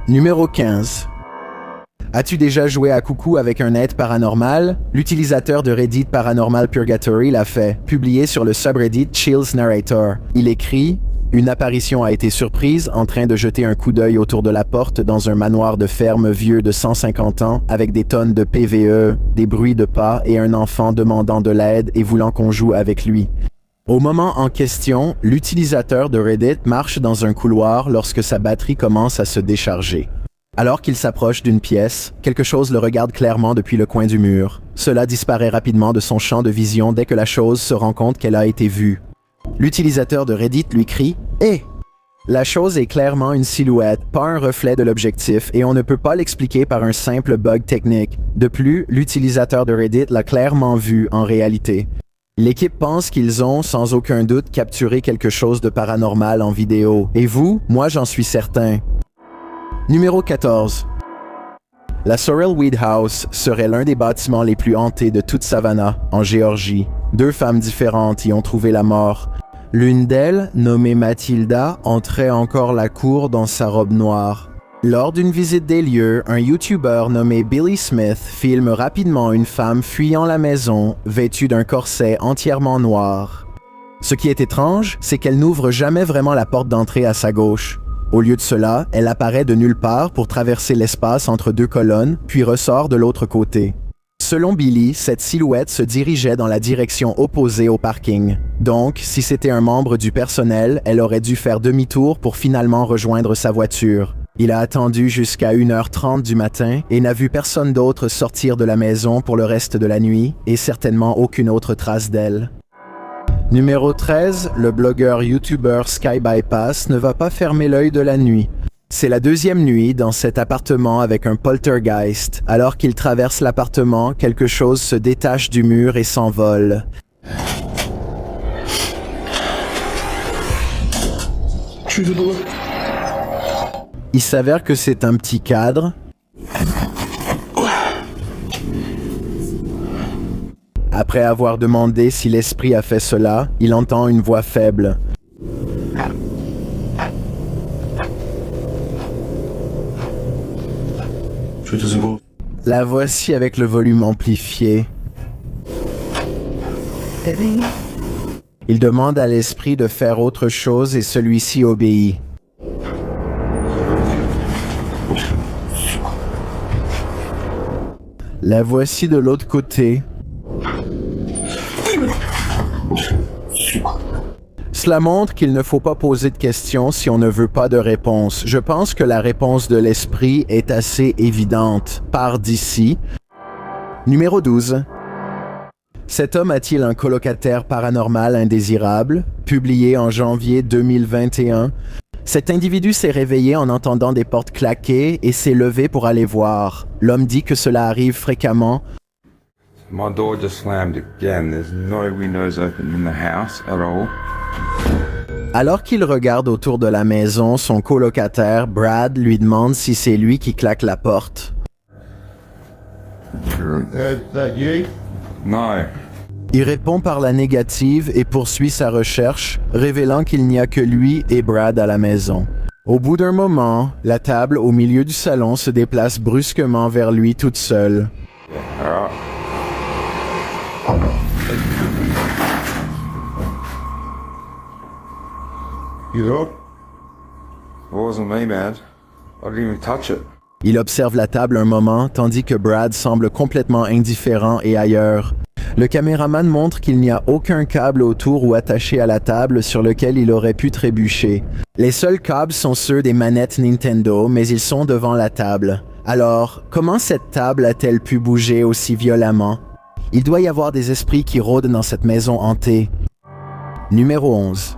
Numéro 15. As-tu déjà joué à coucou avec un être paranormal? L'utilisateur de Reddit Paranormal Purgatory l'a fait, publié sur le subreddit Chills Narrator. Il écrit: une apparition a été surprise en train de jeter un coup d'œil autour de la porte dans un manoir de ferme vieux de 150 ans avec des tonnes de PVE, des bruits de pas et un enfant demandant de l'aide et voulant qu'on joue avec lui. Au moment en question, l'utilisateur de Reddit marche dans un couloir lorsque sa batterie commence à se décharger. Alors qu'il s'approche d'une pièce, quelque chose le regarde clairement depuis le coin du mur. Cela disparaît rapidement de son champ de vision dès que la chose se rend compte qu'elle a été vue. L'utilisateur de Reddit lui crie « Hé !» La chose est clairement une silhouette, pas un reflet de l'objectif, et on ne peut pas l'expliquer par un simple bug technique. De plus, l'utilisateur de Reddit l'a clairement vu en réalité. L'équipe pense qu'ils ont, sans aucun doute, capturé quelque chose de paranormal en vidéo. Et vous? Moi, j'en suis certain. Numéro 14. La Sorrel-Weed House serait l'un des bâtiments les plus hantés de toute Savannah, en Géorgie. 2 femmes différentes y ont trouvé la mort. L'une d'elles, nommée Mathilda, entrait encore la cour dans sa robe noire. Lors d'une visite des lieux, un YouTuber nommé Billy Smith filme rapidement une femme fuyant la maison, vêtue d'un corset entièrement noir. Ce qui est étrange, c'est qu'elle n'ouvre jamais vraiment la porte d'entrée à sa gauche. Au lieu de cela, elle apparaît de nulle part pour traverser l'espace entre 2 colonnes, puis ressort de l'autre côté. Selon Billy, cette silhouette se dirigeait dans la direction opposée au parking. Donc, si c'était un membre du personnel, elle aurait dû faire demi-tour pour finalement rejoindre sa voiture. Il a attendu jusqu'à 1h30 du matin et n'a vu personne d'autre sortir de la maison pour le reste de la nuit, et certainement aucune autre trace d'elle. Numéro 13, le blogueur YouTuber Sky Bypass ne va pas fermer l'œil de la nuit. C'est la 2e nuit dans cet appartement avec un poltergeist. Alors qu'il traverse l'appartement, quelque chose se détache du mur et s'envole. Il s'avère que c'est un petit cadre. Après avoir demandé si l'esprit a fait cela, il entend une voix faible. La voici avec le volume amplifié. Il demande à l'esprit de faire autre chose et celui-ci obéit. La voici de l'autre côté. Cela montre qu'il ne faut pas poser de questions si on ne veut pas de réponse. Je pense que la réponse de l'esprit est assez évidente. Par d'ici. Numéro 12. Cet homme a-t-il un colocataire paranormal indésirable? Publié en janvier 2021. Cet individu s'est réveillé en entendant des portes claquer et s'est levé pour aller voir. L'homme dit que cela arrive fréquemment. My door just slammed again. There's no windows open in the house at all. Alors qu'il regarde autour de la maison, son colocataire, Brad, lui demande si c'est lui qui claque la porte. No. Il répond par la négative et poursuit sa recherche, révélant qu'il n'y a que lui et Brad à la maison. Au bout d'un moment, la table au milieu du salon se déplace brusquement vers lui toute seule. You look? It wasn't me, man. I didn't even touch it. Il observe la table un moment, tandis que Brad semble complètement indifférent et ailleurs. Le caméraman montre qu'il n'y a aucun câble autour ou attaché à la table sur lequel il aurait pu trébucher. Les seuls câbles sont ceux des manettes Nintendo, mais ils sont devant la table. Alors, comment cette table a-t-elle pu bouger aussi violemment? Il doit y avoir des esprits qui rôdent dans cette maison hantée. Numéro 11.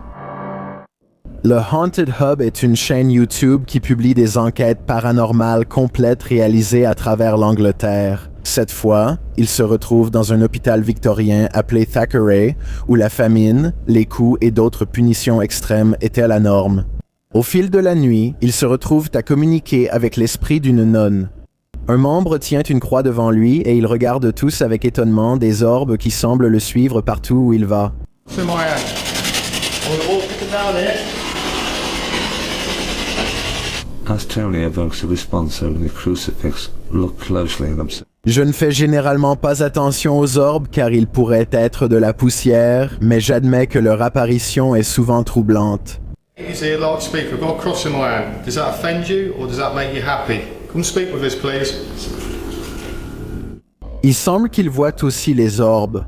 Le Haunted Hub est une chaîne YouTube qui publie des enquêtes paranormales complètes réalisées à travers l'Angleterre. Cette fois, il se retrouve dans un hôpital victorien appelé Thackeray, où la famine, les coups et d'autres punitions extrêmes étaient la norme. Au fil de la nuit, ils se retrouvent à communiquer avec l'esprit d'une nonne. Un membre tient une croix devant lui et ils regardent tous avec étonnement des orbes qui semblent le suivre partout où il va. As Tony evokes a response over the crucifix, look closely and observe. Je ne fais généralement pas attention aux orbes car ils pourraient être de la poussière, mais j'admets que leur apparition est souvent troublante. He's here, loudspeaker. I've got a cross in my hand. Does that offend you or does that make you happy? Come speak with us, please. Il semble qu'ils voient aussi les orbes.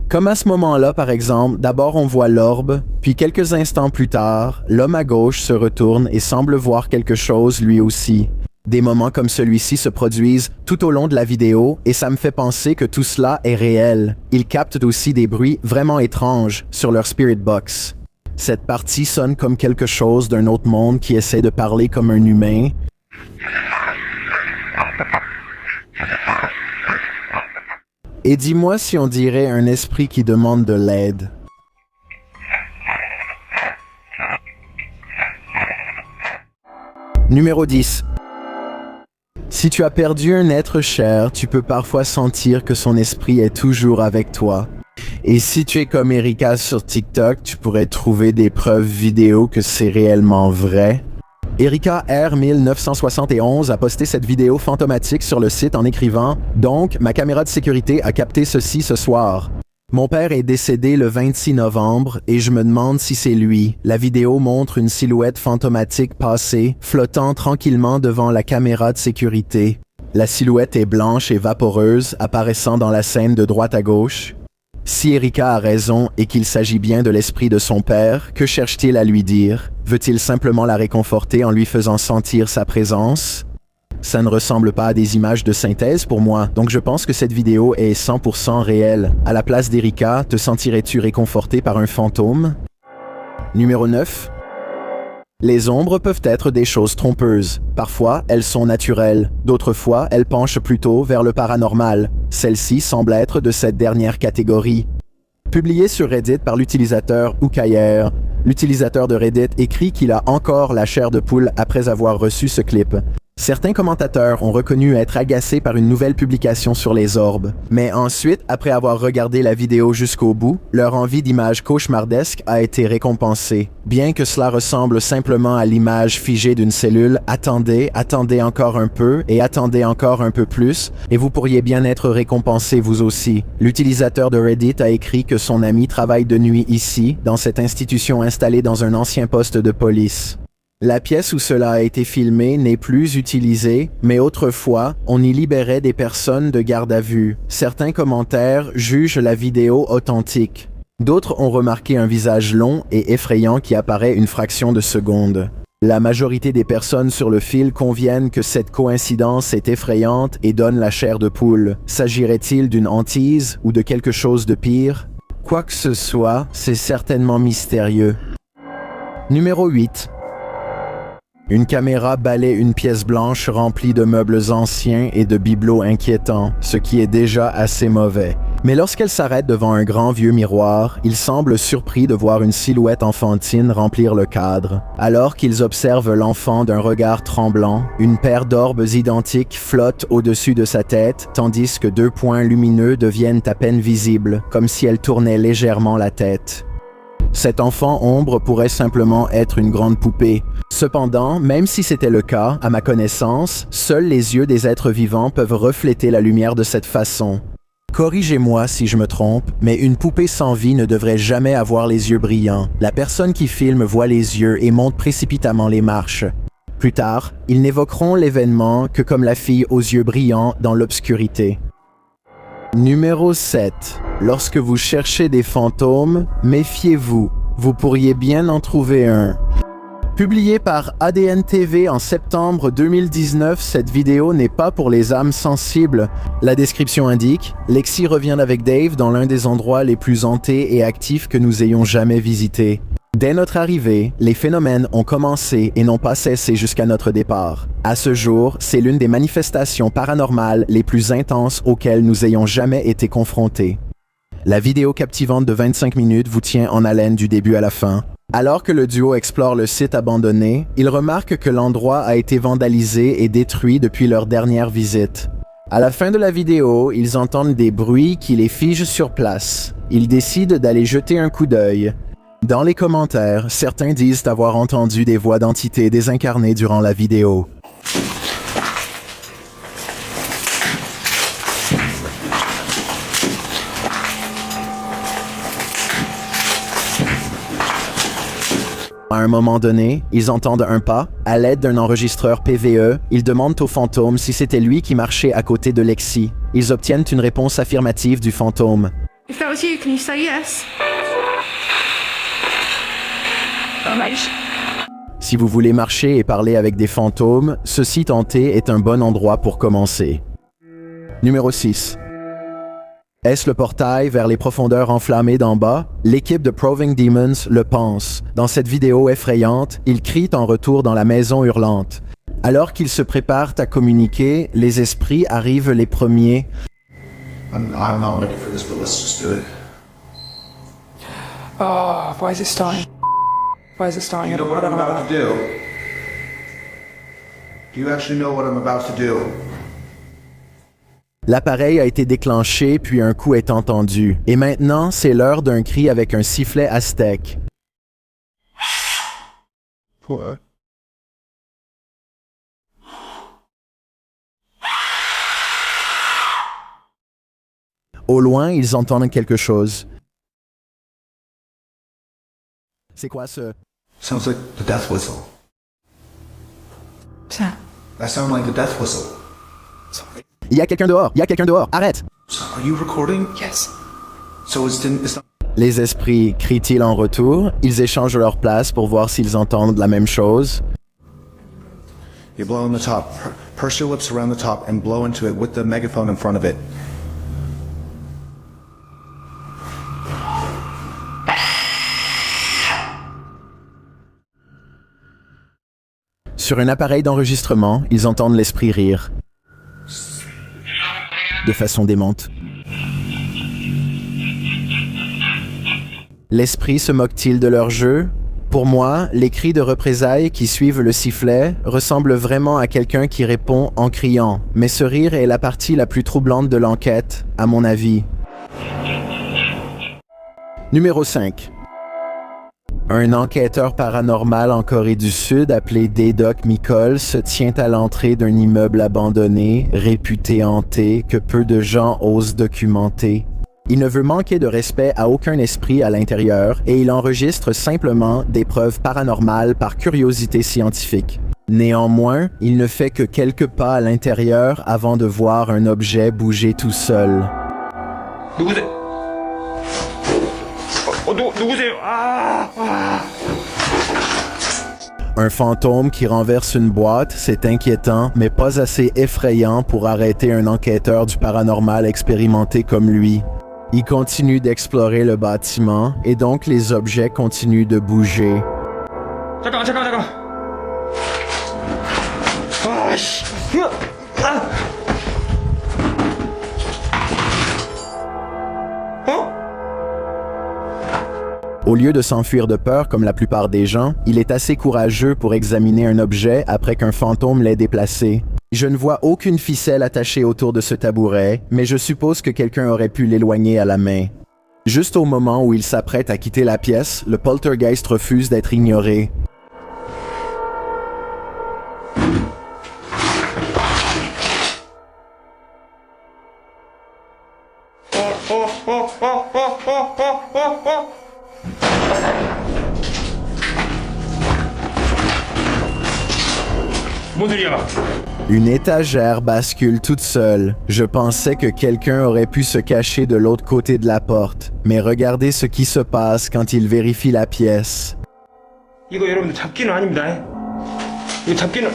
Comme à ce moment-là, par exemple, d'abord on voit l'orbe, puis quelques instants plus tard, l'homme à gauche se retourne et semble voir quelque chose lui aussi. Des moments comme celui-ci se produisent tout au long de la vidéo et ça me fait penser que tout cela est réel. Ils captent aussi des bruits vraiment étranges sur leur Spirit Box. Cette partie sonne comme quelque chose d'un autre monde qui essaie de parler comme un humain. Et dis-moi si on dirait un esprit qui demande de l'aide. Numéro 10. Si tu as perdu un être cher, tu peux parfois sentir que son esprit est toujours avec toi. Et si tu es comme Erika sur TikTok, tu pourrais trouver des preuves vidéo que c'est réellement vrai. Erika R 1971 a posté cette vidéo fantomatique sur le site en écrivant « Donc, ma caméra de sécurité a capté ceci ce soir. Mon père est décédé le 26 novembre et je me demande si c'est lui. La vidéo montre une silhouette fantomatique passer, flottant tranquillement devant la caméra de sécurité. La silhouette est blanche et vaporeuse, apparaissant dans la scène de droite à gauche. Si Erika a raison et qu'il s'agit bien de l'esprit de son père, que cherche-t-il à lui dire? Veut-il simplement la réconforter en lui faisant sentir sa présence? Ça ne ressemble pas à des images de synthèse pour moi, donc je pense que cette vidéo est 100% réelle. À la place d'Erika, te sentirais-tu réconforté par un fantôme? Numéro 9. Les ombres peuvent être des choses trompeuses. Parfois, elles sont naturelles. D'autres fois, elles penchent plutôt vers le paranormal. Celle-ci semble être de cette dernière catégorie. Publié sur Reddit par l'utilisateur Oukayer, l'utilisateur de Reddit écrit qu'il a encore la chair de poule après avoir reçu ce clip. Certains commentateurs ont reconnu être agacés par une nouvelle publication sur les orbes. Mais ensuite, après avoir regardé la vidéo jusqu'au bout, leur envie d'image cauchemardesque a été récompensée. Bien que cela ressemble simplement à l'image figée d'une cellule, attendez encore un peu et attendez encore un peu plus, et vous pourriez bien être récompensé vous aussi. L'utilisateur de Reddit a écrit que son ami travaille de nuit ici, dans cette institution installée dans un ancien poste de police. La pièce où cela a été filmé n'est plus utilisée, mais autrefois, on y libérait des personnes de garde à vue. Certains commentaires jugent la vidéo authentique. D'autres ont remarqué un visage long et effrayant qui apparaît une fraction de seconde. La majorité des personnes sur le fil conviennent que cette coïncidence est effrayante et donne la chair de poule. S'agirait-il d'une hantise ou de quelque chose de pire? Quoi que ce soit, c'est certainement mystérieux. Numéro 8. Une caméra balaie une pièce blanche remplie de meubles anciens et de bibelots inquiétants, ce qui est déjà assez mauvais. Mais lorsqu'elle s'arrête devant un grand vieux miroir, il semble surpris de voir une silhouette enfantine remplir le cadre. Alors qu'ils observent l'enfant d'un regard tremblant, une paire d'orbes identiques flotte au-dessus de sa tête, tandis que deux points lumineux deviennent à peine visibles, comme si elle tournait légèrement la tête. Cet enfant ombre pourrait simplement être une grande poupée. Cependant, même si c'était le cas, à ma connaissance, seuls les yeux des êtres vivants peuvent refléter la lumière de cette façon. Corrigez-moi si je me trompe, mais une poupée sans vie ne devrait jamais avoir les yeux brillants. La personne qui filme voit les yeux et monte précipitamment les marches. Plus tard, ils n'évoqueront l'événement que comme la fille aux yeux brillants dans l'obscurité. Numéro 7. Lorsque vous cherchez des fantômes, méfiez-vous. Vous pourriez bien en trouver un. Publiée par ADN TV en septembre 2019, cette vidéo n'est pas pour les âmes sensibles. La description indique « Lexi revient avec Dave dans l'un des endroits les plus hantés et actifs que nous ayons jamais visités. Dès notre arrivée, les phénomènes ont commencé et n'ont pas cessé jusqu'à notre départ. À ce jour, c'est l'une des manifestations paranormales les plus intenses auxquelles nous ayons jamais été confrontés. » La vidéo captivante de 25 minutes vous tient en haleine du début à la fin. Alors que le duo explore le site abandonné, ils remarquent que l'endroit a été vandalisé et détruit depuis leur dernière visite. À la fin de la vidéo, ils entendent des bruits qui les figent sur place. Ils décident d'aller jeter un coup d'œil. Dans les commentaires, certains disent avoir entendu des voix d'entités désincarnées durant la vidéo. À un moment donné, ils entendent un pas. À l'aide d'un enregistreur PVE, ils demandent au fantôme si c'était lui qui marchait à côté de Lexi. Ils obtiennent une réponse affirmative du fantôme. If that was you, can you say yes? Si vous voulez marcher et parler avec des fantômes, ceci tenté est un bon endroit pour commencer. Numéro 6. Est-ce le portail vers les profondeurs enflammées d'en bas? L'équipe de Proving Demons le pense. Dans cette vidéo effrayante, ils crient en retour dans la maison hurlante. Alors qu'ils se préparent à communiquer, les esprits arrivent les premiers. I'm not ready for this, but let's just do it. Oh, why is it starting? Why is it starting? You know what I'm about to do? Do you actually know what I'm about to do? L'appareil a été déclenché puis un coup est entendu. Et maintenant, c'est l'heure d'un cri avec un sifflet aztèque. What? Au loin, ils entendent quelque chose. C'est quoi ce? Sounds like the death whistle. Ça. That sounds like the death whistle. Sorry. Il y a quelqu'un dehors! Il y a quelqu'un dehors! Arrête! So, are you recording? Yes. So it's not... Les esprits crient-ils en retour. Ils échangent leur place pour voir s'ils entendent la même chose. You blow on the top. Purse your lips around the top and blow into it with the megaphone in front of it. Sur un appareil d'enregistrement, ils entendent l'esprit rire. De façon démente. L'esprit se moque-t-il de leur jeu? Pour moi, les cris de représailles qui suivent le sifflet ressemblent vraiment à quelqu'un qui répond en criant, mais ce rire est la partie la plus troublante de l'enquête, à mon avis. Numéro 5. Un enquêteur paranormal en Corée du Sud appelé D-Doc Mikol se tient à l'entrée d'un immeuble abandonné, réputé hanté, que peu de gens osent documenter. Il ne veut manquer de respect à aucun esprit à l'intérieur et il enregistre simplement des preuves paranormales par curiosité scientifique. Néanmoins, il ne fait que quelques pas à l'intérieur avant de voir un objet bouger tout seul. Un fantôme qui renverse une boîte, c'est inquiétant, mais pas assez effrayant pour arrêter un enquêteur du paranormal expérimenté comme lui. Il continue d'explorer le bâtiment, et donc les objets continuent de bouger. 잠깐. 아씨. Au lieu de s'enfuir de peur comme la plupart des gens, il est assez courageux pour examiner un objet après qu'un fantôme l'ait déplacé. Je ne vois aucune ficelle attachée autour de ce tabouret, mais je suppose que quelqu'un aurait pu l'éloigner à la main. Juste au moment où il s'apprête à quitter la pièce, le poltergeist refuse d'être ignoré. Une étagère bascule toute seule. Je pensais que quelqu'un aurait pu se cacher de l'autre côté de la porte, mais regardez ce qui se passe quand il vérifie la pièce. 이거 여러분들 잡기는 아닙니다. 이거 잡기는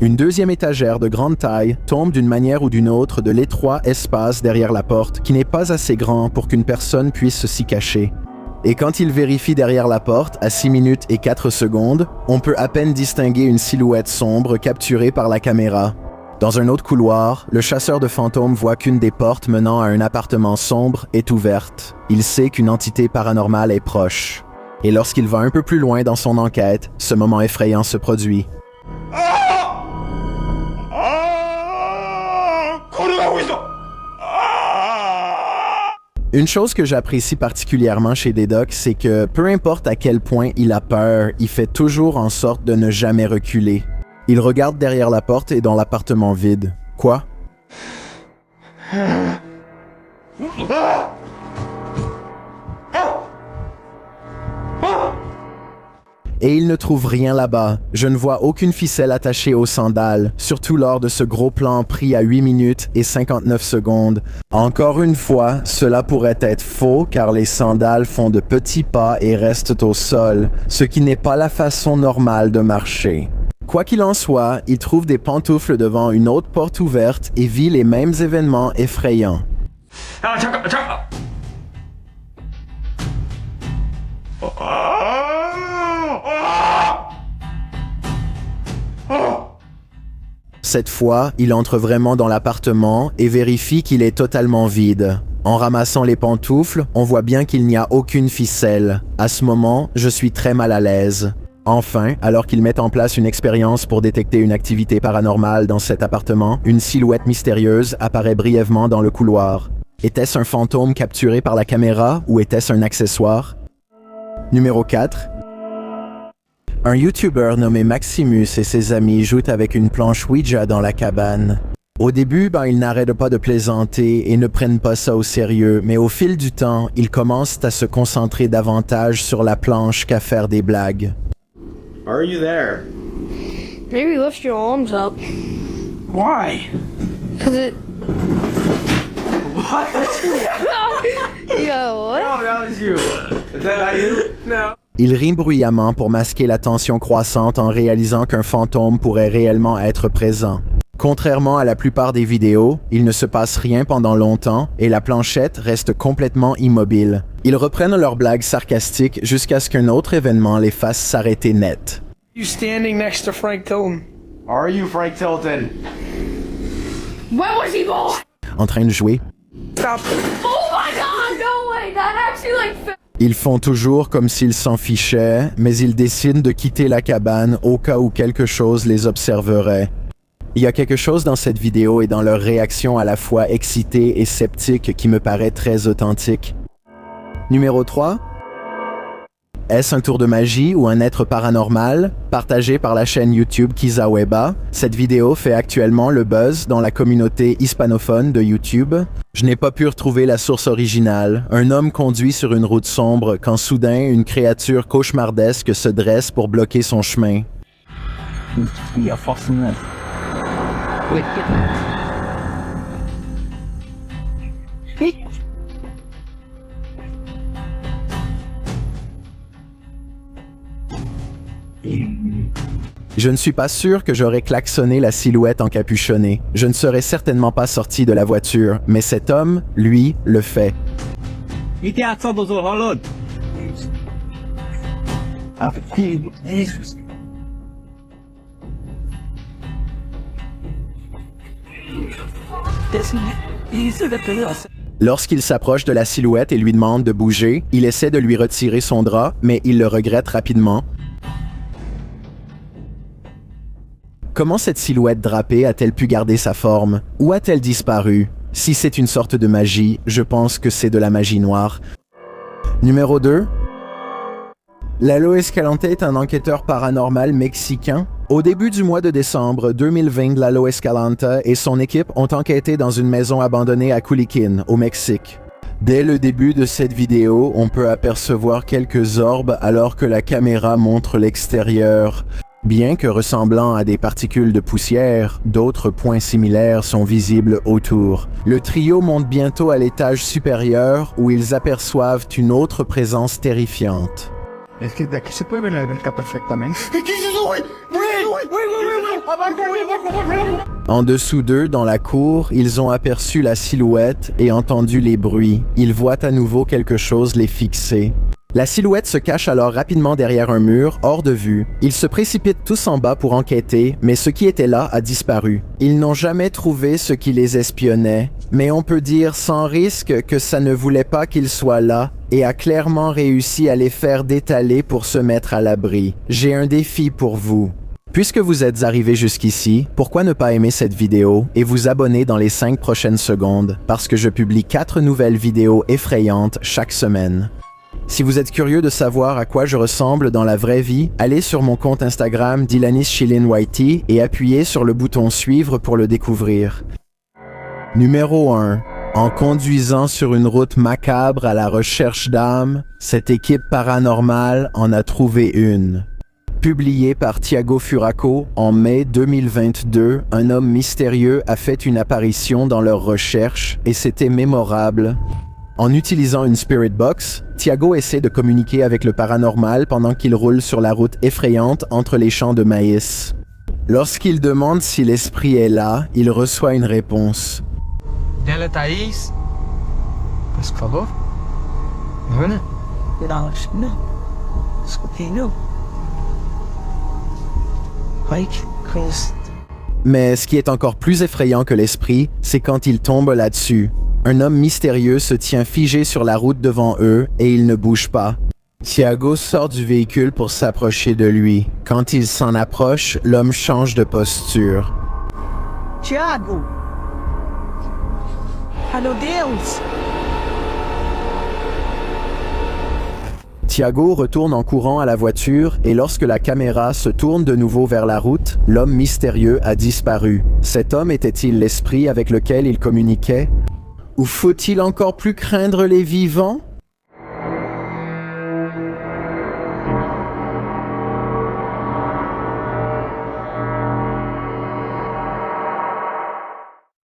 Une deuxième étagère de grande taille tombe d'une manière ou d'une autre de l'étroit espace derrière la porte qui n'est pas assez grand pour qu'une personne puisse s'y cacher. Et quand il vérifie derrière la porte, à 6 minutes et 4 secondes, on peut à peine distinguer une silhouette sombre capturée par la caméra. Dans un autre couloir, le chasseur de fantômes voit qu'une des portes menant à un appartement sombre est ouverte. Il sait qu'une entité paranormale est proche. Et lorsqu'il va un peu plus loin dans son enquête, ce moment effrayant se produit. 걸어가고 있어. Une chose que j'apprécie particulièrement chez Dedoc, c'est que peu importe à quel point il a peur, il fait toujours en sorte de ne jamais reculer. Il regarde derrière la porte et dans l'appartement vide. Quoi? Et il ne trouve rien là-bas. Je ne vois aucune ficelle attachée aux sandales, surtout lors de ce gros plan pris à 8 minutes et 59 secondes. Encore une fois, cela pourrait être faux car les sandales font de petits pas et restent au sol, ce qui n'est pas la façon normale de marcher. Quoi qu'il en soit, il trouve des pantoufles devant une autre porte ouverte et vit les mêmes événements effrayants. 아, 잠깐. Cette fois, il entre vraiment dans l'appartement et vérifie qu'il est totalement vide. En ramassant les pantoufles, on voit bien qu'il n'y a aucune ficelle. À ce moment, je suis très mal à l'aise. Enfin, alors qu'ils mettent en place une expérience pour détecter une activité paranormale dans cet appartement, une silhouette mystérieuse apparaît brièvement dans le couloir. Était-ce un fantôme capturé par la caméra ou était-ce un accessoire? Numéro 4. Un YouTuber nommé Maximus et ses amis jouent avec une planche Ouija dans la cabane. Au début, ils n'arrêtent pas de plaisanter et ne prennent pas ça au sérieux, mais au fil du temps, ils commencent à se concentrer davantage sur la planche qu'à faire des blagues. Are you there? Maybe lift your arms up. Why? Cause it. What? Yeah, what? That was you. Is that not you? No. Il rit bruyamment pour masquer la tension croissante en réalisant qu'un fantôme pourrait réellement être présent. Contrairement à la plupart des vidéos, il ne se passe rien pendant longtemps et la planchette reste complètement immobile. Ils reprennent leurs blagues sarcastiques jusqu'à ce qu'un autre événement les fasse s'arrêter net. You standing next to Frank Tilton. Are you Frank Tilton? When was he born? En train de jouer. Stop. Oh my god, no way! That actually Ils font toujours comme s'ils s'en fichaient, mais ils décident de quitter la cabane au cas où quelque chose les observerait. Il y a quelque chose dans cette vidéo et dans leur réaction à la fois excitée et sceptique qui me paraît très authentique. Numéro 3. Est-ce un tour de magie ou un être paranormal? Partagé par la chaîne YouTube Kizaweba, cette vidéo fait actuellement le buzz dans la communauté hispanophone de YouTube. Je n'ai pas pu retrouver la source originale. Un homme conduit sur une route sombre quand soudain une créature cauchemardesque se dresse pour bloquer son chemin. Je ne suis pas sûr que j'aurais klaxonné la silhouette encapuchonnée. Je ne serais certainement pas sorti de la voiture, mais cet homme, lui, le fait. Lorsqu'il s'approche de la silhouette et lui demande de bouger, il essaie de lui retirer son drap, mais il le regrette rapidement. Comment cette silhouette drapée a-t-elle pu garder sa forme? Où a-t-elle disparu? Si c'est une sorte de magie, je pense que c'est de la magie noire. Numéro 2. Lalo Escalante est un enquêteur paranormal mexicain. Au début du mois de décembre 2020, Lalo Escalante et son équipe ont enquêté dans une maison abandonnée à Culiacán, au Mexique. Dès le début de cette vidéo, on peut apercevoir quelques orbes alors que la caméra montre l'extérieur. Bien que ressemblant à des particules de poussière, d'autres points similaires sont visibles autour. Le trio monte bientôt à l'étage supérieur où ils aperçoivent une autre présence terrifiante. Es que de aquí se puede ver la alberca perfectamente. En dessous d'eux, dans la cour, ils ont aperçu la silhouette et entendu les bruits. Ils voient à nouveau quelque chose les fixer. La silhouette se cache alors rapidement derrière un mur, hors de vue. Ils se précipitent tous en bas pour enquêter, mais ce qui était là a disparu. Ils n'ont jamais trouvé ce qui les espionnait, mais on peut dire sans risque que ça ne voulait pas qu'ils soient là et a clairement réussi à les faire détaler pour se mettre à l'abri. J'ai un défi pour vous. Puisque vous êtes arrivé jusqu'ici, pourquoi ne pas aimer cette vidéo et vous abonner dans les 5 prochaines secondes, parce que je publie 4 nouvelles vidéos effrayantes chaque semaine. Si vous êtes curieux de savoir à quoi je ressemble dans la vraie vie, allez sur mon compte Instagram Dylanis Shilin Whitey et appuyez sur le bouton suivre pour le découvrir. Numéro 1. En conduisant sur une route macabre à la recherche d'âmes, cette équipe paranormale en a trouvé une. Publié par Thiago Furaco en mai 2022, un homme mystérieux a fait une apparition dans leurs recherches et c'était mémorable. En utilisant une Spirit Box, Thiago essaie de communiquer avec le paranormal pendant qu'il roule sur la route effrayante entre les champs de maïs. Lorsqu'il demande si l'esprit est là, il reçoit une réponse. Dela Thaís. Por favor. Ana? Não. Escutei, não. Mais ce qui est encore plus effrayant que l'esprit, c'est quand il tombe là-dessus. Un homme mystérieux se tient figé sur la route devant eux et il ne bouge pas. Thiago sort du véhicule pour s'approcher de lui. Quand il s'en approche, l'homme change de posture. Thiago! Meu Deus! Thiago retourne en courant à la voiture et lorsque la caméra se tourne de nouveau vers la route, l'homme mystérieux a disparu. Cet homme était-il l'esprit avec lequel il communiquait? Ou faut-il encore plus craindre les vivants?